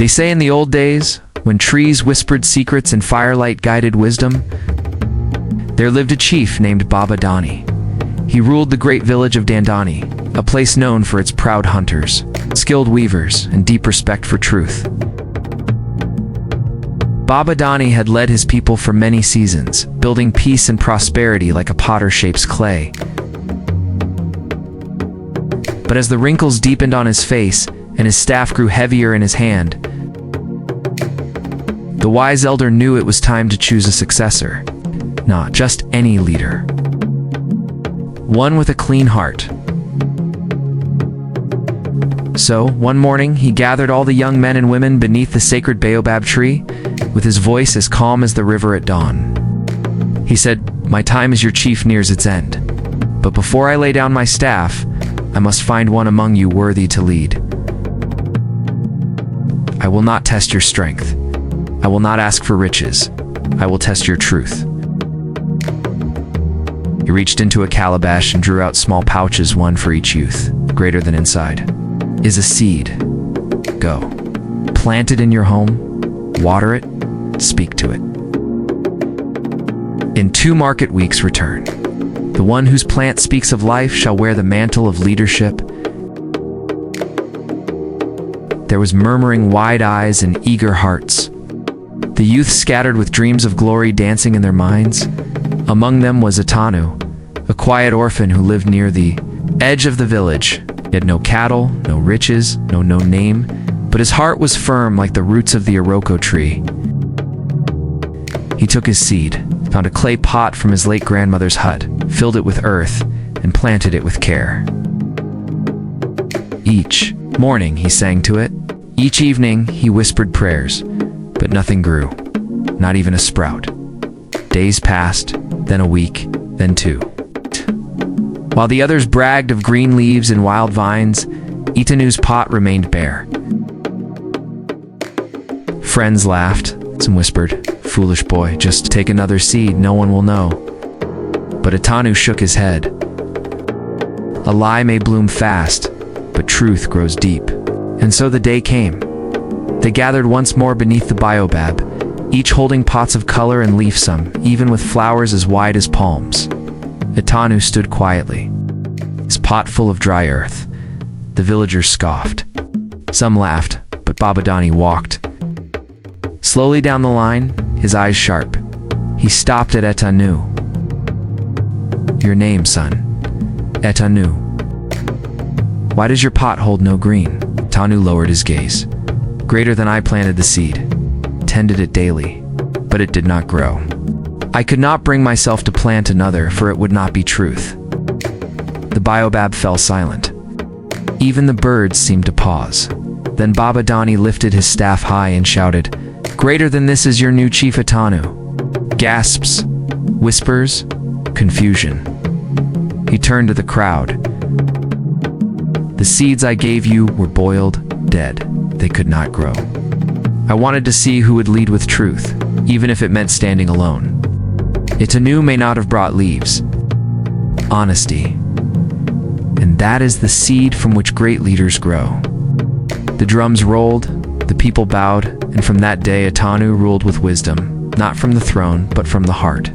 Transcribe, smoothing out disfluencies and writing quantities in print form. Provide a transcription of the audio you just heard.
They say in the old days, when trees whispered secrets and firelight guided wisdom, there lived a chief named Baba Dani. He ruled the great village of Dandani, a place known for its proud hunters, skilled weavers, and deep respect for truth. Baba Dani had led his people for many seasons, building peace and prosperity like a potter shapes clay. But as the wrinkles deepened on his face and his staff grew heavier in his hand, the wise elder knew it was time to choose a successor, not just any leader. One with a clean heart. So, one morning, he gathered all the young men and women beneath the sacred baobab tree, with his voice as calm as the river at dawn. He said, "My time as your chief nears its end. But before I lay down my staff, I must find one among you worthy to lead. I will not test your strength. I will not ask for riches. I will test your truth." He reached into a calabash and drew out small pouches, one for each youth, greater than inside. Is a seed. Go. Plant it in your home, water it, speak to it. In 2 market weeks return. The one whose plant speaks of life shall wear the mantle of leadership. There was murmuring wide eyes and eager hearts. The youth scattered with dreams of glory dancing in their minds. Among them was Etanu, a quiet orphan who lived near the edge of the village. He had no cattle, no riches, no name, but his heart was firm like the roots of the iroko tree. He took his seed, found a clay pot from his late grandmother's hut, filled it with earth, and planted it with care. Each morning he sang to it. Each evening he whispered prayers, but nothing grew, not even a sprout. Days passed, then a week, then 2. While the others bragged of green leaves and wild vines, Etanu's pot remained bare. Friends laughed, some whispered, "Foolish boy, just take another seed, no one will know." But Etanu shook his head. A lie may bloom fast, but truth grows deep. And so the day came. They gathered once more beneath the baobab, each holding pots of color and leaf, some even with flowers as wide as palms. Etanu stood quietly, his pot full of dry earth. The villagers scoffed. Some laughed, but Baba Dani walked. Slowly down the line, his eyes sharp, he stopped at Etanu. "Your name, son." "Etanu." "Why does your pot hold no green?" Etanu lowered his gaze. "Greater than I planted the seed, tended it daily, but it did not grow. I could not bring myself to plant another, for it would not be truth." The baobab fell silent. Even the birds seemed to pause. Then Baba Dani lifted his staff high and shouted, "Greater than this is your new chief Etanu." Gasps, whispers, confusion. He turned to the crowd. "The seeds I gave you were boiled, dead. They could not grow. I wanted to see who would lead with truth, even if it meant standing alone. Etanu may not have brought leaves. Honesty. And that is the seed from which great leaders grow." The drums rolled, the people bowed, and from that day Etanu ruled with wisdom, not from the throne, but from the heart.